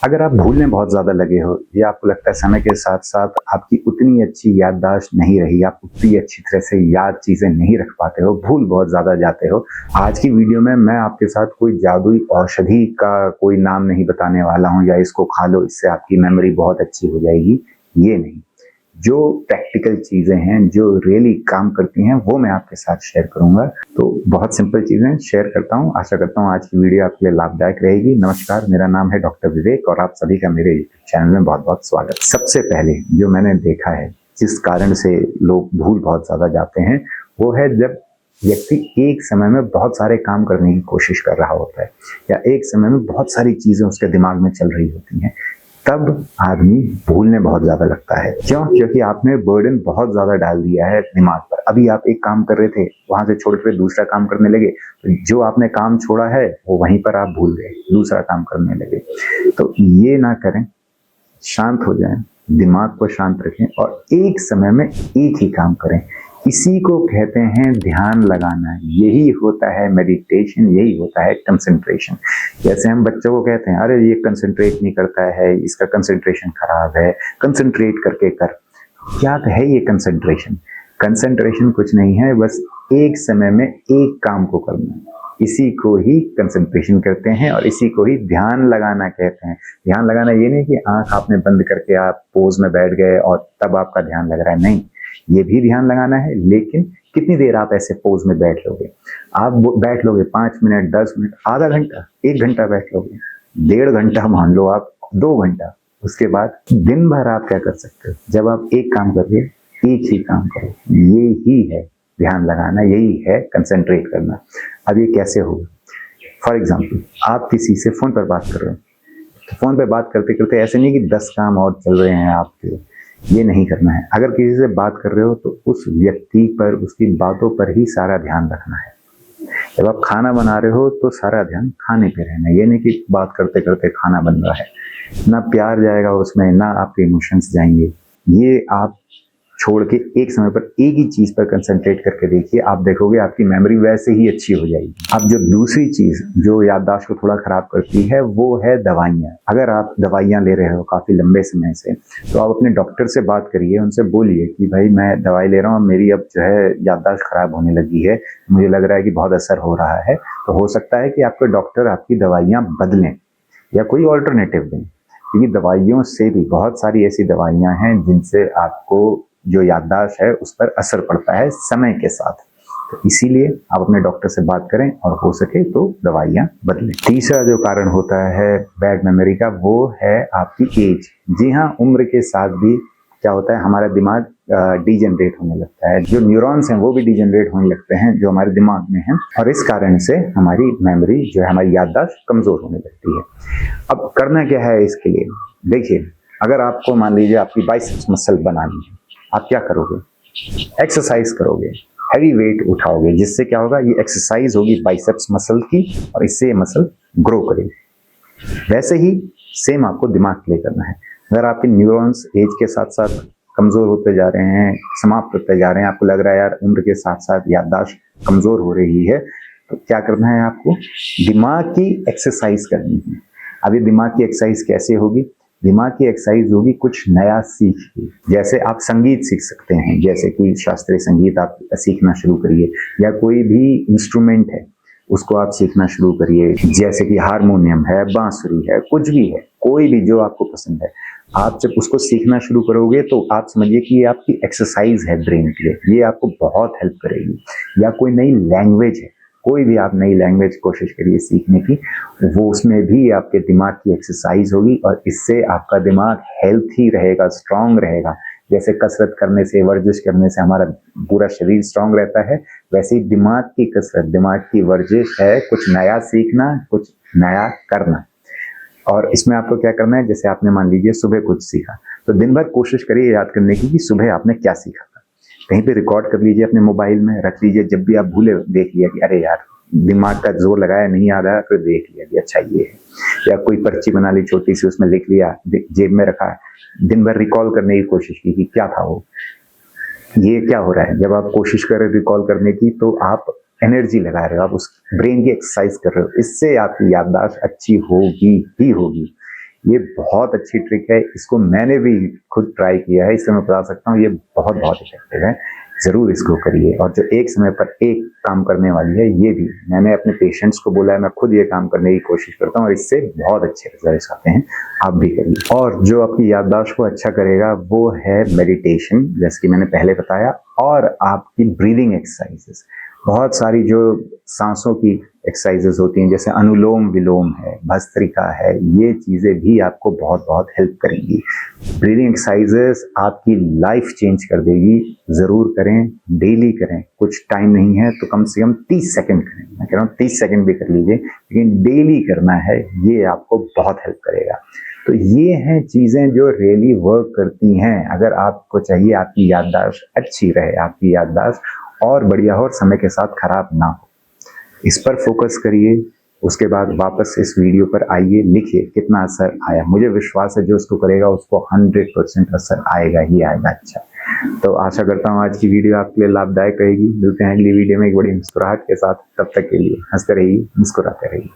अगर आप भूलने बहुत ज़्यादा लगे हो या आपको लगता है समय के साथ-साथ आपकी उतनी अच्छी याददाश्त नहीं रही, आप उतनी अच्छी तरह से याद चीज़ें नहीं रख पाते हो, भूल बहुत ज़्यादा जाते हो। आज की वीडियो में मैं आपके साथ कोई जादुई औषधि का कोई नाम नहीं बताने वाला हूँ या इसको खा लो, इससे आपकी मेमोरी बहुत अच्छी हो जाएगी, ये नहीं। जो प्रैक्टिकल चीज़ें हैं, जो रियली काम करती हैं, वो मैं आपके साथ शेयर करूँगा। तो बहुत सिंपल चीज़ें शेयर करता हूँ। आशा करता हूँ आज की वीडियो आपके लिए लाभदायक रहेगी। नमस्कार, मेरा नाम है डॉक्टर विवेक और आप सभी का मेरे चैनल में बहुत-बहुत स्वागत। सबसे पहले जो मैंने देखा है, जिस कारण से लोग भूल बहुत ज़्यादा जाते हैं, वो है जब व्यक्ति एक समय में बहुत सारे काम करने की कोशिश कर रहा होता है या एक समय में बहुत सारी चीज़ें उसके दिमाग में चल रही होती हैं, तब आदमी भूलने बहुत ज्यादा लगता है। क्यों? क्योंकि आपने बर्डन बहुत ज्यादा डाल दिया है दिमाग पर। अभी आप एक काम कर रहे थे, वहां से छोड़ के दूसरा काम करने लगे, तो जो आपने काम छोड़ा है वो वहीं पर आप भूल गए, दूसरा काम करने लगे। तो ये ना करें, शांत हो जाएं, दिमाग को शांत रखें और एक समय में एक ही काम करें। इसी को कहते हैं ध्यान लगाना। यही होता है मेडिटेशन, यही होता है कंसंट्रेशन। जैसे हम बच्चों को कहते हैं, अरे ये कंसंट्रेट नहीं करता है, इसका कंसंट्रेशन खराब है, कंसंट्रेट करके कर। क्या है ये कंसंट्रेशन? कंसंट्रेशन कुछ नहीं है, बस एक समय में एक काम को करना। इसी को ही कंसंट्रेशन करते हैं और इसी को ही ध्यान लगाना कहते हैं। ध्यान लगाना ये नहीं कि आंख आपने बंद करके आप पोज में बैठ गए और तब आपका ध्यान लग रहा है, नहीं। ये भी ध्यान लगाना है, लेकिन कितनी देर आप ऐसे पोज में बैठ लोगे? आप बैठ लोगे 5 मिनट, 10 मिनट, आधा घंटा, 1 घंटा बैठ लोगे, 1.5 घंटा मान लो आप, 2 घंटा। उसके बाद दिन भर आप क्या कर सकते हो? जब आप एक काम करिए, एक ही काम करो। ये ही है ध्यान लगाना, यही है कंसंट्रेट करना। अब ये कैसे होगा? फॉर एग्जाम्पल, आप किसी से फोन पर बात कर रहे हो, तो फोन पर बात करते करते ऐसे नहीं कि 10 काम और चल रहे हैं आपके, ये नहीं करना है। अगर किसी से बात कर रहे हो तो उस व्यक्ति पर, उसकी बातों पर ही सारा ध्यान रखना है। जब आप खाना बना रहे हो तो सारा ध्यान खाने पे रहना है। ये नहीं कि बात करते करते खाना बन रहा है, ना प्यार जाएगा उसमें, ना आपके इमोशंस जाएंगे। ये आप छोड़ के एक समय पर एक ही चीज पर कंसंट्रेट करके देखिए, आप देखोगे आपकी मेमोरी वैसे ही अच्छी हो जाएगी। अब जो दूसरी चीज जो याददाश्त को थोड़ा खराब करती है, वो है दवाइयाँ। अगर आप दवाइयाँ ले रहे हो काफी लंबे समय से, तो आप अपने डॉक्टर से बात करिए, उनसे बोलिए कि भाई मैं दवाई ले रहा हूँ, मेरी अब जो है याददाश्त खराब होने लगी है, मुझे लग रहा है कि बहुत असर हो रहा है। तो हो सकता है कि आपके डॉक्टर आपकी दवाइयाँ बदलें या कोई ऑल्टरनेटिव दें, क्योंकि दवाइयों से भी बहुत सारी ऐसी दवाइयाँ हैं जिनसे आपको जो याददाश्त है उस पर असर पड़ता है समय के साथ। तो इसीलिए आप अपने डॉक्टर से बात करें और हो सके तो दवाइयाँ बदलें। तीसरा जो कारण होता है बैड मेमोरी का, वो है आपकी एज। जी हाँ, उम्र के साथ भी क्या होता है, हमारा दिमाग डिजेनरेट होने लगता है। जो न्यूरॉन्स हैं वो भी डिजेनरेट होने लगते हैं जो हमारे दिमाग में हैं, और इस कारण से हमारी मेमोरी जो है, हमारी याददाश्त कमजोर होने लगती है। अब करना क्या है इसके लिए? देखिए, अगर आपको मान लीजिए आपकी बाइसेप्स मसल बनानी है, आप क्या करोगे? एक्सरसाइज करोगे, हैवी वेट उठाओगे, जिससे क्या होगा, ये एक्सरसाइज होगी बाइसेप्स मसल की और इससे ये मसल ग्रो करेगी। वैसे ही सेम आपको दिमाग के लिए करना है। अगर आपके न्यूरॉन्स एज के साथ साथ कमजोर होते जा रहे हैं, समाप्त होते जा रहे हैं, आपको लग रहा है यार उम्र के साथ साथ याददाश्त कमजोर हो रही है, तो क्या करना है आपको? दिमाग की एक्सरसाइज करनी है। अब ये दिमाग की एक्सरसाइज कैसे होगी? दिमाग की एक्सरसाइज होगी कुछ नया सीख के। जैसे आप संगीत सीख सकते हैं, जैसे कि शास्त्रीय संगीत आप सीखना शुरू करिए, या कोई भी इंस्ट्रूमेंट है उसको आप सीखना शुरू करिए, जैसे कि हारमोनियम है, बांसुरी है, कुछ भी है, कोई भी जो आपको पसंद है। आप जब उसको सीखना शुरू करोगे तो आप समझिए कि ये आपकी एक्सरसाइज है ब्रेन के लिए, ये आपको बहुत हेल्प करेगी। या कोई नई लैंग्वेज है, कोई भी आप नई लैंग्वेज कोशिश करिए सीखने की, वो उसमें भी आपके दिमाग की एक्सरसाइज होगी और इससे आपका दिमाग हेल्थी रहेगा, स्ट्रांग रहेगा। जैसे कसरत करने से, वर्जिश करने से हमारा पूरा शरीर स्ट्रांग रहता है, वैसे ही दिमाग की कसरत, दिमाग की वर्जिश है कुछ नया सीखना, कुछ नया करना। और इसमें आपको क्या करना है, जैसे आपने मान लीजिए सुबह कुछ सीखा, तो दिन भर कोशिश करिए याद करने की कि सुबह आपने क्या सीखा था। कहीं पे रिकॉर्ड कर लीजिए, अपने मोबाइल में रख लीजिए, जब भी आप भूले देख लिया कि अरे यार दिमाग का जोर लगाया, नहीं याद आया, फिर देख लिया कि अच्छा ये है। या कोई पर्ची बना ली छोटी सी, उसमें लिख लिया, जेब में रखा, दिन भर रिकॉल करने की कोशिश की कि क्या था वो। ये क्या हो रहा है, जब आप कोशिश कर रहे हो रिकॉल करने की, तो आप एनर्जी लगा रहे हो, आप उस ब्रेन की एक्सरसाइज कर रहे हो, इससे आपकी याददाश्त अच्छी होगी ही होगी। ये बहुत अच्छी ट्रिक है, इसको मैंने भी खुद ट्राई किया है, इससे मैं बता सकता हूँ ये बहुत बहुत इफेक्टिव है। जरूर इसको करिए। और जो एक समय पर एक काम करने वाली है, ये भी मैंने अपने पेशेंट्स को बोला है, मैं खुद ये काम करने की कोशिश करता हूँ और इससे बहुत अच्छे रिजल्ट्स आते हैं। आप भी करिए। और जो आपकी याददाश्त को अच्छा करेगा वो है मेडिटेशन, जैसे कि मैंने पहले बताया, और आपकी ब्रीदिंग एक्सरसाइजेस। बहुत सारी जो सांसों की एक्सरसाइजेस होती हैं, जैसे अनुलोम विलोम है, भस्त्रिका है, ये चीजें भी आपको बहुत बहुत हेल्प करेंगी। ब्रीदिंग एक्सरसाइजेस आपकी लाइफ चेंज कर देगी। जरूर करें, डेली करें। कुछ टाइम नहीं है तो कम से कम 30 सेकंड करें। मैं कह रहा हूँ 30 सेकंड भी कर लीजिए, लेकिन डेली करना है, ये आपको बहुत हेल्प करेगा। तो ये हैं चीजें जो रियली वर्क करती हैं। अगर आपको चाहिए आपकी याददाश्त अच्छी रहे, आपकी याददाश्त और बढ़िया हो और समय के साथ खराब ना हो, इस पर फोकस करिए। उसके बाद वापस इस वीडियो पर आइए, लिखिए कितना असर आया। मुझे विश्वास है जो उसको करेगा उसको 100% असर आएगा ही आएगा। अच्छा, तो आशा करता हूँ आज की वीडियो आपके लिए लाभदायक रहेगी। मिलते हैं अगली वीडियो में एक बड़ी मुस्कुराहट के साथ। तब तक के लिए हंसते रहिए, मुस्कुराते रहिए।